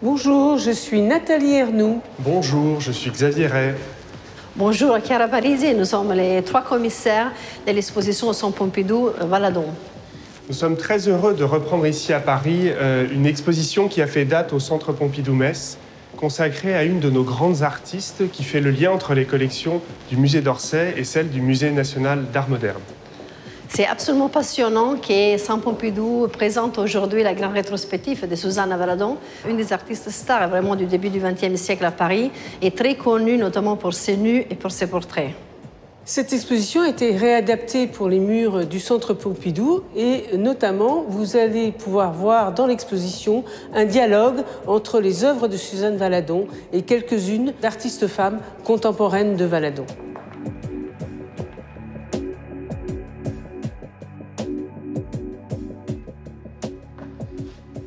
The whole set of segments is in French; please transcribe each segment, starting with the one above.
Bonjour, je suis Nathalie Ernoux. Bonjour, je suis Xavier Ray. Bonjour, Chiara Parisi, nous sommes les 3 commissaires de l'exposition au Centre Pompidou Valadon. Nous sommes très heureux de reprendre ici à Paris une exposition qui a fait date au Centre Pompidou-Metz, consacrée à une de nos grandes artistes qui fait le lien entre les collections du musée d'Orsay et celles du Musée national d'art moderne. C'est absolument passionnant que Centre Pompidou présente aujourd'hui la grande rétrospective de Suzanne Valadon, une des artistes stars vraiment du début du XXe siècle à Paris, et très connue notamment pour ses nus et pour ses portraits. Cette exposition a été réadaptée pour les murs du Centre Pompidou et notamment, vous allez pouvoir voir dans l'exposition un dialogue entre les œuvres de Suzanne Valadon et quelques-unes d'artistes femmes contemporaines de Valadon.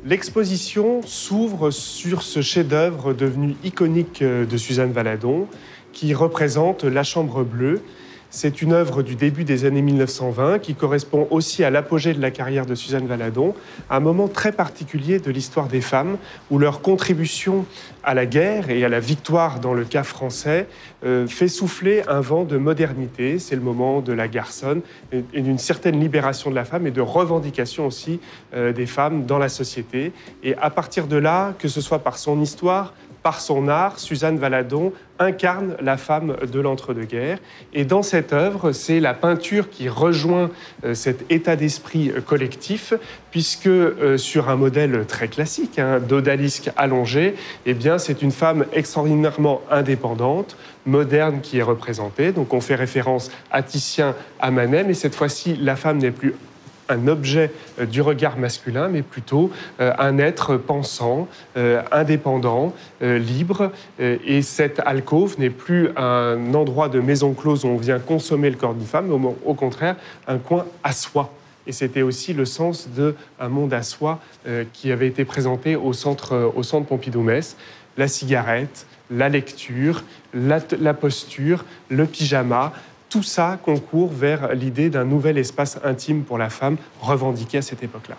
L'exposition s'ouvre sur ce chef-d'œuvre devenu iconique de Suzanne Valadon, qui représente La Chambre bleue. C'est une œuvre du début des années 1920 qui correspond aussi à l'apogée de la carrière de Suzanne Valadon, un moment très particulier de l'histoire des femmes où leur contribution à la guerre et à la victoire dans le cas français fait souffler un vent de modernité. C'est le moment de la garçonne et d'une certaine libération de la femme et de revendication aussi des femmes dans la société. Et à partir de là, que ce soit par son histoire, par son art, Suzanne Valadon incarne la femme de l'entre-deux-guerres. Et dans cette œuvre, c'est la peinture qui rejoint cet état d'esprit collectif, puisque sur un modèle très classique, d'odalisque allongé, eh bien, c'est une femme extraordinairement indépendante, moderne qui est représentée. Donc on fait référence à Titien, à Manet, mais cette fois-ci, la femme n'est plus un objet du regard masculin, mais plutôt un être pensant, indépendant, libre. Et cette alcôve n'est plus un endroit de maison close où on vient consommer le corps d'une femme, mais au contraire, un coin à soi. Et c'était aussi le sens d'un monde à soi qui avait été présenté au centre Pompidou-Metz. La cigarette, la lecture, la posture, le pyjama, tout ça concourt vers l'idée d'un nouvel espace intime pour la femme revendiqué à cette époque-là.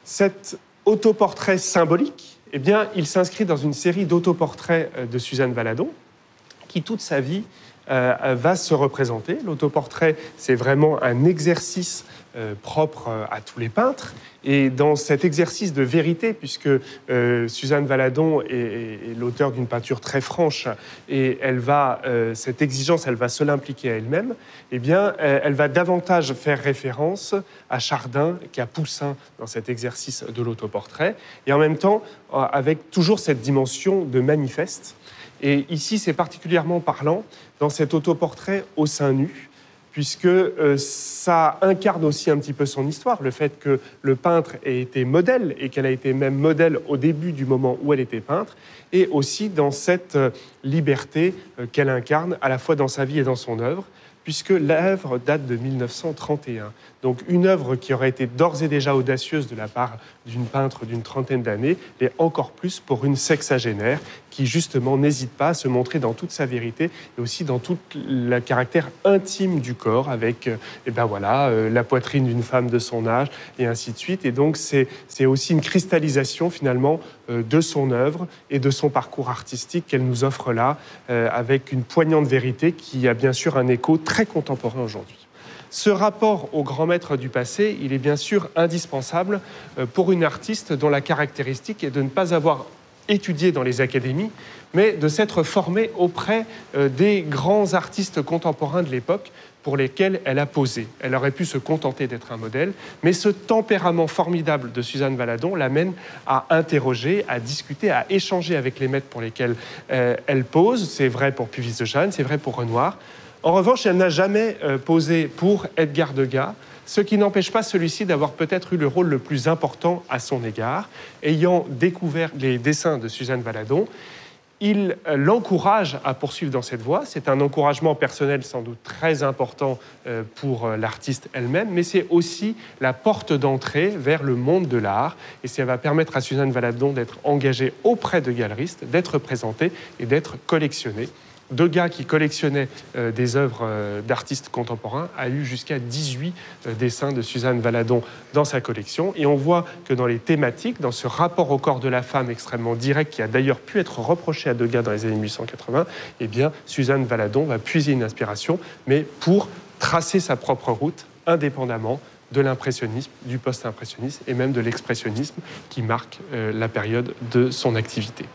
Cet autoportrait symbolique, eh bien, il s'inscrit dans une série d'autoportraits de Suzanne Valadon qui, toute sa vie, va se représenter. L'autoportrait, c'est vraiment un exercice propre à tous les peintres. Et dans cet exercice de vérité, puisque Suzanne Valadon est l'auteur d'une peinture très franche, et cette exigence, elle va se l'impliquer à elle-même, eh bien, elle va davantage faire référence à Chardin qu'à Poussin dans cet exercice de l'autoportrait, et en même temps, avec toujours cette dimension de manifeste. Et ici, c'est particulièrement parlant dans cet autoportrait au sein nu, puisque ça incarne aussi un petit peu son histoire, le fait que le peintre ait été modèle et qu'elle a été même modèle au début du moment où elle était peintre, et aussi dans cette liberté qu'elle incarne à la fois dans sa vie et dans son œuvre, puisque l'œuvre date de 1931. Donc une œuvre qui aurait été d'ores et déjà audacieuse de la part d'une peintre d'une trentaine d'années, et encore plus pour une sexagénaire qui justement n'hésite pas à se montrer dans toute sa vérité et aussi dans tout le caractère intime du corps, avec la poitrine d'une femme de son âge et ainsi de suite. Et donc c'est aussi une cristallisation finalement de son œuvre et de son parcours artistique qu'elle nous offre là, avec une poignante vérité qui a bien sûr un écho très contemporain aujourd'hui. Ce rapport au grand maître du passé, il est bien sûr indispensable pour une artiste dont la caractéristique est de ne pas avoir étudié dans les académies, mais de s'être formée auprès des grands artistes contemporains de l'époque pour lesquels elle a posé. Elle aurait pu se contenter d'être un modèle, mais ce tempérament formidable de Suzanne Valadon l'amène à interroger, à discuter, à échanger avec les maîtres pour lesquels elle pose. C'est vrai pour Puvis de Chavannes, c'est vrai pour Renoir. En revanche, elle n'a jamais posé pour Edgar Degas, ce qui n'empêche pas celui-ci d'avoir peut-être eu le rôle le plus important à son égard. Ayant découvert les dessins de Suzanne Valadon, il l'encourage à poursuivre dans cette voie. C'est un encouragement personnel sans doute très important pour l'artiste elle-même, mais c'est aussi la porte d'entrée vers le monde de l'art. Et ça va permettre à Suzanne Valadon d'être engagée auprès de galeristes, d'être présentée et d'être collectionnée. Degas, qui collectionnait des œuvres d'artistes contemporains, a eu jusqu'à 18 dessins de Suzanne Valadon dans sa collection. Et on voit que dans les thématiques, dans ce rapport au corps de la femme extrêmement direct, qui a d'ailleurs pu être reproché à Degas dans les années 1880, eh bien, Suzanne Valadon va puiser une inspiration, mais pour tracer sa propre route, indépendamment de l'impressionnisme, du post-impressionnisme et même de l'expressionnisme qui marque la période de son activité.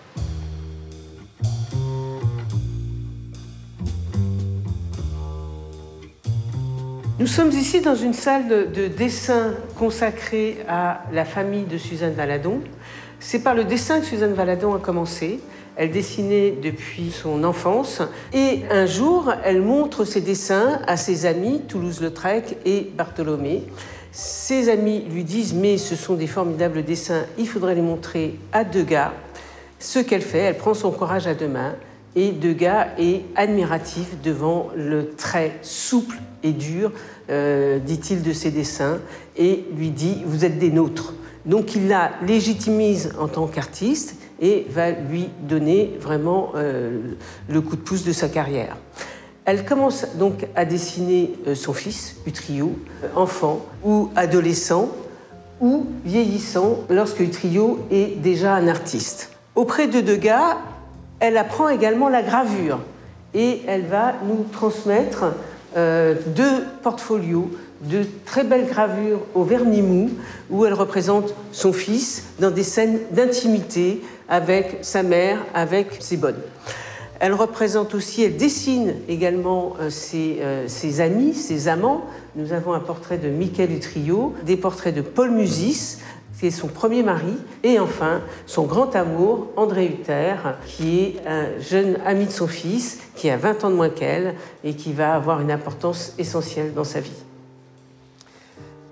Nous sommes ici dans une salle de dessin consacrée à la famille de Suzanne Valadon. C'est par le dessin que Suzanne Valadon a commencé. Elle dessinait depuis son enfance et un jour, elle montre ses dessins à ses amis, Toulouse-Lautrec et Bartholomé. Ses amis lui disent « mais ce sont des formidables dessins, il faudrait les montrer à Degas ». Ce qu'elle fait, elle prend son courage à deux mains et Degas est admiratif devant le trait souple et dur, dit-il, de ses dessins et lui dit « vous êtes des nôtres ». Donc il la légitimise en tant qu'artiste et va lui donner vraiment le coup de pouce de sa carrière. Elle commence donc à dessiner son fils, Utrillo, enfant ou adolescent ou vieillissant lorsque Utrillo est déjà un artiste. Auprès de Degas, elle apprend également la gravure et elle va nous transmettre deux portfolios de très belles gravures au vernis mou où elle représente son fils dans des scènes d'intimité avec sa mère, avec ses bonnes. Elle représente aussi, elle dessine également ses amis, ses amants. Nous avons un portrait de Michel Utrillo, des portraits de Paul Musis, qui est son premier mari, et enfin son grand amour, André Hutter, qui est un jeune ami de son fils, qui a 20 ans de moins qu'elle et qui va avoir une importance essentielle dans sa vie.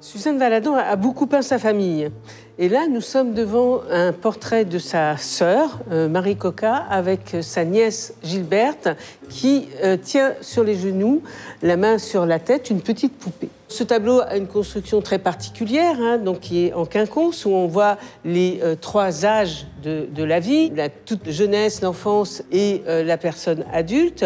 Suzanne Valadon a beaucoup peint sa famille. Et là, nous sommes devant un portrait de sa sœur, Marie Coca, avec sa nièce Gilberte, qui tient sur les genoux, la main sur la tête, une petite poupée. Ce tableau a une construction très particulière, donc qui est en quinconce, où on voit les trois âges de la vie, la toute jeunesse, l'enfance et la personne adulte.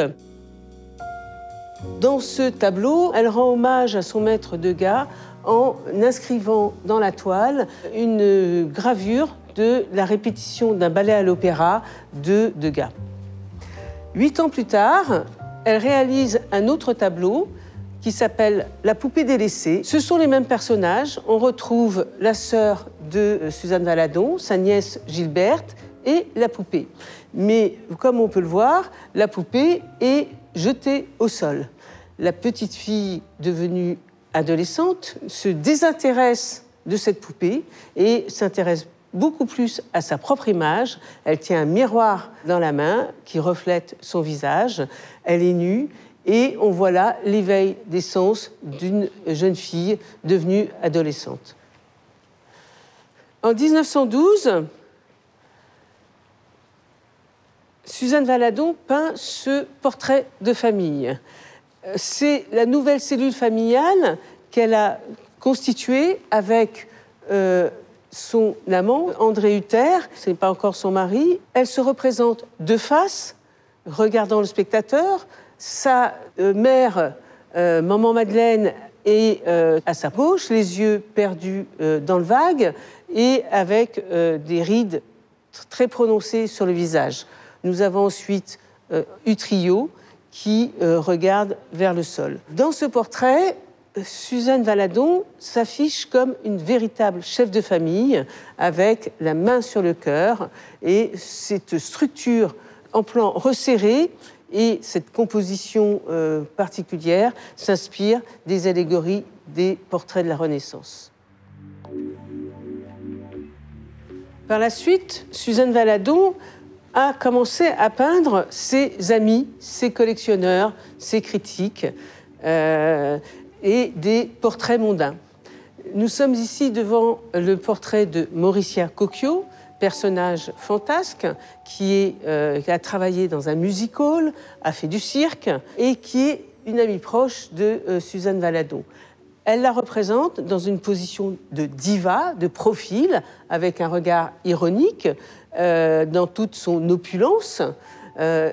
Dans ce tableau, elle rend hommage à son maître Degas en inscrivant dans la toile une gravure de la répétition d'un ballet à l'opéra de Degas. 8 ans plus tard, elle réalise un autre tableau qui s'appelle « La poupée délaissée ». Ce sont les mêmes personnages. On retrouve la sœur de Suzanne Valadon, sa nièce Gilberte, et la poupée. Mais comme on peut le voir, la poupée est jetée au sol. La petite fille devenue adolescente se désintéresse de cette poupée et s'intéresse beaucoup plus à sa propre image. Elle tient un miroir dans la main qui reflète son visage. Elle est nue et on voit là l'éveil des sens d'une jeune fille devenue adolescente. En 1912, Suzanne Valadon peint ce portrait de famille. C'est la nouvelle cellule familiale qu'elle a constituée avec son amant, André Hutter, ce n'est pas encore son mari. Elle se représente de face, regardant le spectateur. Sa mère, Maman Madeleine, est à sa gauche, les yeux perdus dans le vague et avec des rides très prononcées sur le visage. Nous avons ensuite Utrillo, qui regarde vers le sol. Dans ce portrait, Suzanne Valadon s'affiche comme une véritable chef de famille avec la main sur le cœur et cette structure en plan resserré et cette composition particulière s'inspire des allégories des portraits de la Renaissance. Par la suite, Suzanne Valadon a commencé à peindre ses amis, ses collectionneurs, ses critiques et des portraits mondains. Nous sommes ici devant le portrait de Mauricia Cocchio, personnage fantasque qui a travaillé dans un music-hall, a fait du cirque et qui est une amie proche de Suzanne Valadon. Elle la représente dans une position de diva, de profil, avec un regard ironique, dans toute son opulence. Ce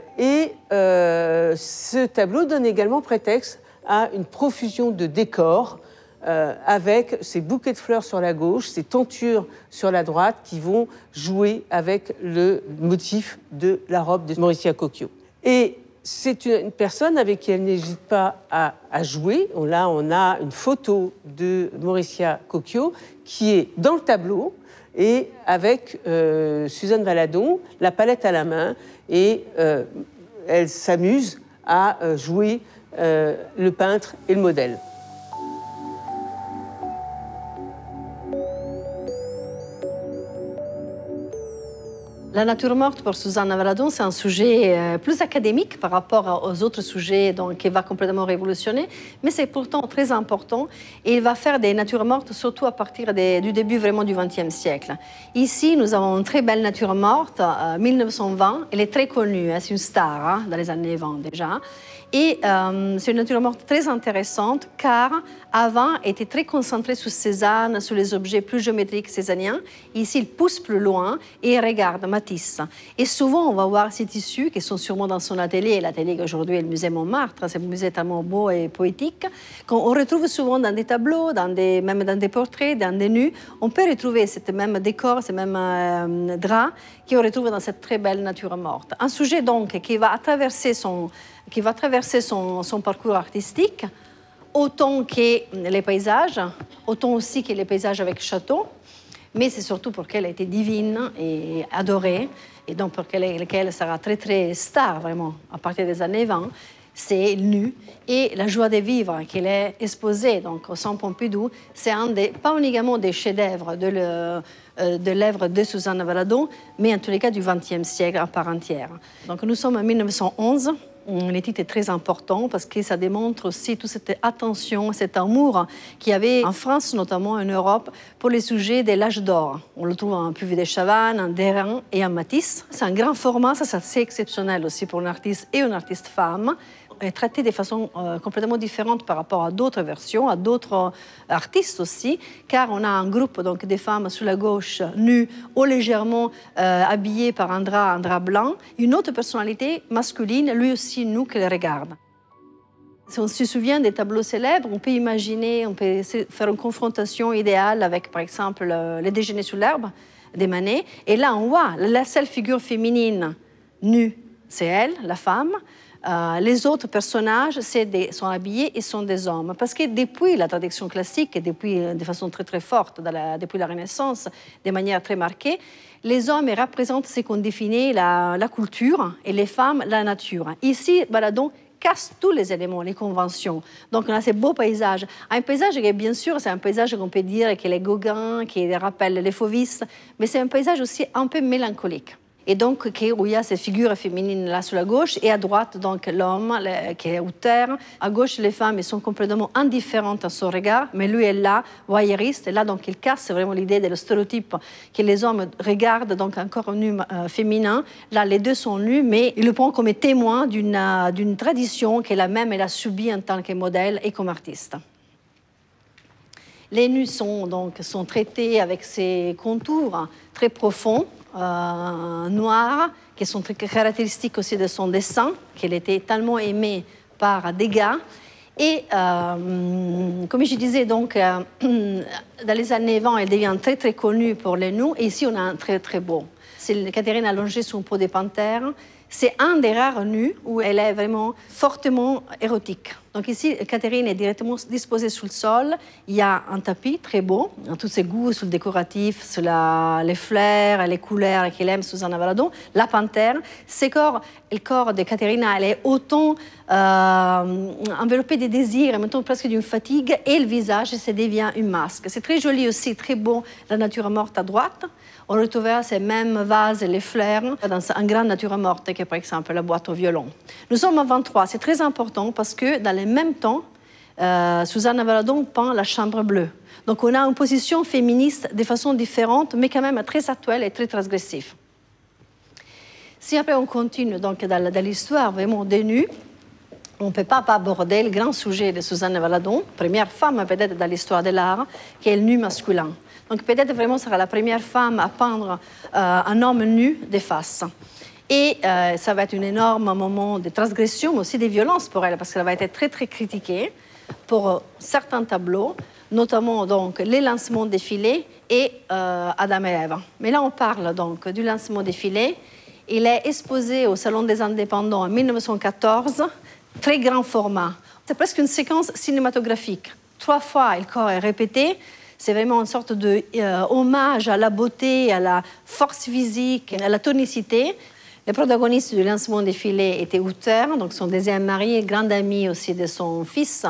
tableau donne également prétexte à une profusion de décors avec ces bouquets de fleurs sur la gauche, ces tentures sur la droite qui vont jouer avec le motif de la robe de Mauricia Cocchio. Et c'est une personne avec qui elle n'hésite pas à jouer. Là, on a une photo de Mauricia Cocchio qui est dans le tableau et avec Suzanne Valadon, la palette à la main, et elle s'amuse à jouer le peintre et le modèle. La nature morte pour Suzanne Valadon, c'est un sujet plus académique par rapport aux autres sujets qui va complètement révolutionner, mais c'est pourtant très important et il va faire des natures mortes surtout à partir du début vraiment du XXe siècle. Ici, nous avons une très belle nature morte, 1920, elle est très connue, c'est une star dans les années 20 déjà. Et c'est une nature morte très intéressante car avant elle était très concentrée sur Cézanne, sur les objets plus géométriques cézanniens. Ici, il pousse plus loin et regarde Matisse. Et souvent, on va voir ces tissus qui sont sûrement dans son atelier. L'atelier qu'aujourd'hui est le musée Montmartre, c'est un musée tellement beau et poétique, qu'on retrouve souvent dans des tableaux, même dans des portraits, dans des nus. On peut retrouver ce même décor, ce même drap qu'on retrouve dans cette très belle nature morte. Un sujet donc qui va traverser son parcours artistique, autant que les paysages, autant aussi que les paysages avec château, mais c'est surtout pour qu'elle a été divine et adorée, et donc pour laquelle sera très très star vraiment à partir des années 20, c'est nu et la joie de vivre qu'elle est exposée donc au Centre Pompidou, c'est pas uniquement des chefs-d'œuvre de l'œuvre de Suzanne Valadon, mais en tous les cas du XXe siècle à part entière. Donc nous sommes en 1911. Le titre est très important parce que ça démontre aussi toute cette attention, cet amour qu'il y avait en France, notamment en Europe, pour les sujets de l'âge d'or. On le trouve en Puvis de Chavannes, en Derain et en Matisse. C'est un grand format, ça c'est assez exceptionnel aussi pour une artiste et une artiste femme. Est traité de façon complètement différente par rapport à d'autres versions, à d'autres artistes aussi, car on a un groupe donc, de femmes sur la gauche, nues ou légèrement habillées par un drap blanc, une autre personnalité masculine, lui aussi nu, qui les regarde. Si on se souvient des tableaux célèbres, on peut imaginer, on peut faire une confrontation idéale avec, par exemple, le déjeuner sous l'herbe de Manet, et là on voit la seule figure féminine nue, c'est elle, la femme. Les autres personnages sont habillés et sont des hommes. Parce que depuis la tradition classique, et de façon très très forte, depuis la Renaissance, de manière très marquée, les hommes représentent ce qu'on définit la culture et les femmes la nature. Ici, Valadon casse tous les éléments, les conventions. Donc on a ces beaux paysages. Un paysage qui, bien sûr, c'est un paysage qu'on peut dire qui est Gauguin, qui rappelle les Fauvistes, mais c'est un paysage aussi un peu mélancolique. Et donc, où il y a ces figures féminines là sur la gauche, et à droite, donc l'homme qui est auteur. À gauche, les femmes elles sont complètement indifférentes à son regard, mais lui est là, voyeuriste. Et là, donc, il casse vraiment l'idée de le stéréotype que les hommes regardent donc un corps nu féminin. Là, les deux sont nus, mais il le prend comme témoin d'une tradition qu'elle elle a subie en tant que modèle et comme artiste. Les nus sont traités avec ces contours très profonds, noirs, qui sont très caractéristiques aussi de son dessin, qu'elle était tellement aimée par Degas. Et comme je disais, donc, dans les années 20, elle devient très très connue pour les nus. Et ici, on a un très très beau. C'est Catherine allongée sur une peau de panthère. C'est un des rares nus où elle est vraiment fortement érotique. Donc ici, Catherine est directement disposée sur le sol. Il y a un tapis très beau, dans tous ses goûts, sur le décoratif, sur les fleurs, les couleurs qu'elle aime, Suzanne Valadon. La panthère, le corps de Catherine, elle est autant enveloppé de désirs, en même temps presque d'une fatigue, et le visage, ça devient une masque. C'est très joli aussi, très beau, la nature morte à droite. On retrouvera ces mêmes vases et les fleurs dans une grande nature morte, qui est par exemple la boîte au violon. Nous sommes en 23, c'est très important parce que dans le même temps, Suzanne Valadon peint La Chambre bleue. Donc on a une position féministe de façon différente, mais quand même très actuelle et très transgressive. Si après on continue donc, dans l'histoire vraiment des nus, on ne peut pas aborder le grand sujet de Suzanne Valadon, première femme peut-être dans l'histoire de l'art, qui est le nu masculin. Donc peut-être vraiment sera la première femme à peindre un homme nu de face. Et ça va être un énorme moment de transgression, mais aussi de violence pour elle, parce qu'elle va être très, très critiquée pour certains tableaux, notamment donc, les lancements des filets et Adam et Ève. Mais là, on parle donc du lancement des filets. Il est exposé au Salon des Indépendants en 1914, très grand format. C'est presque une séquence cinématographique. 3 fois, le corps est répété. C'est vraiment une sorte de hommage à la beauté, à la force physique, à la tonicité. Le protagoniste du lancement des filets était Uther, donc son deuxième mari, grand ami aussi de son fils.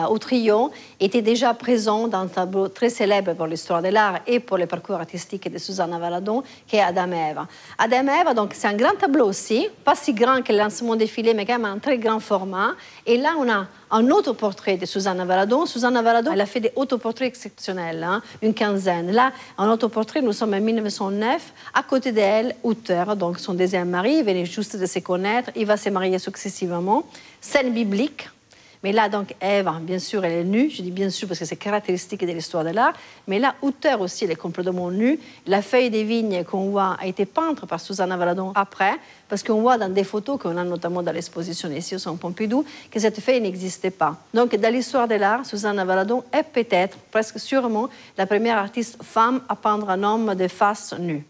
Utrillo était déjà présent dans un tableau très célèbre pour l'histoire de l'art et pour le parcours artistique de Susanna Valadon, qui est Adam et Ève. Adam et Ève, donc c'est un grand tableau aussi, pas si grand que le lancement des filets, mais quand même un très grand format. Et là, on a un autoportrait de Susanna Valadon. Susanna Valadon, elle a fait des autoportraits exceptionnels, une quinzaine. Là, un autoportrait, nous sommes en 1909. À côté d'elle, Uther, donc son deuxième mari, il venait juste de se connaître, il va se marier successivement. Scène biblique. Mais là, donc, Ève, bien sûr, elle est nue. Je dis bien sûr parce que c'est caractéristique de l'histoire de l'art. Mais là, Uther aussi, elle est complètement nue. La feuille des vignes qu'on voit a été peinte par Susanna Valadon après, parce qu'on voit dans des photos qu'on a notamment dans l'exposition ici au Centre Pompidou, que cette feuille n'existait pas. Donc, dans l'histoire de l'art, Susanna Valadon est peut-être, presque sûrement, la première artiste femme à peindre un homme de face nue.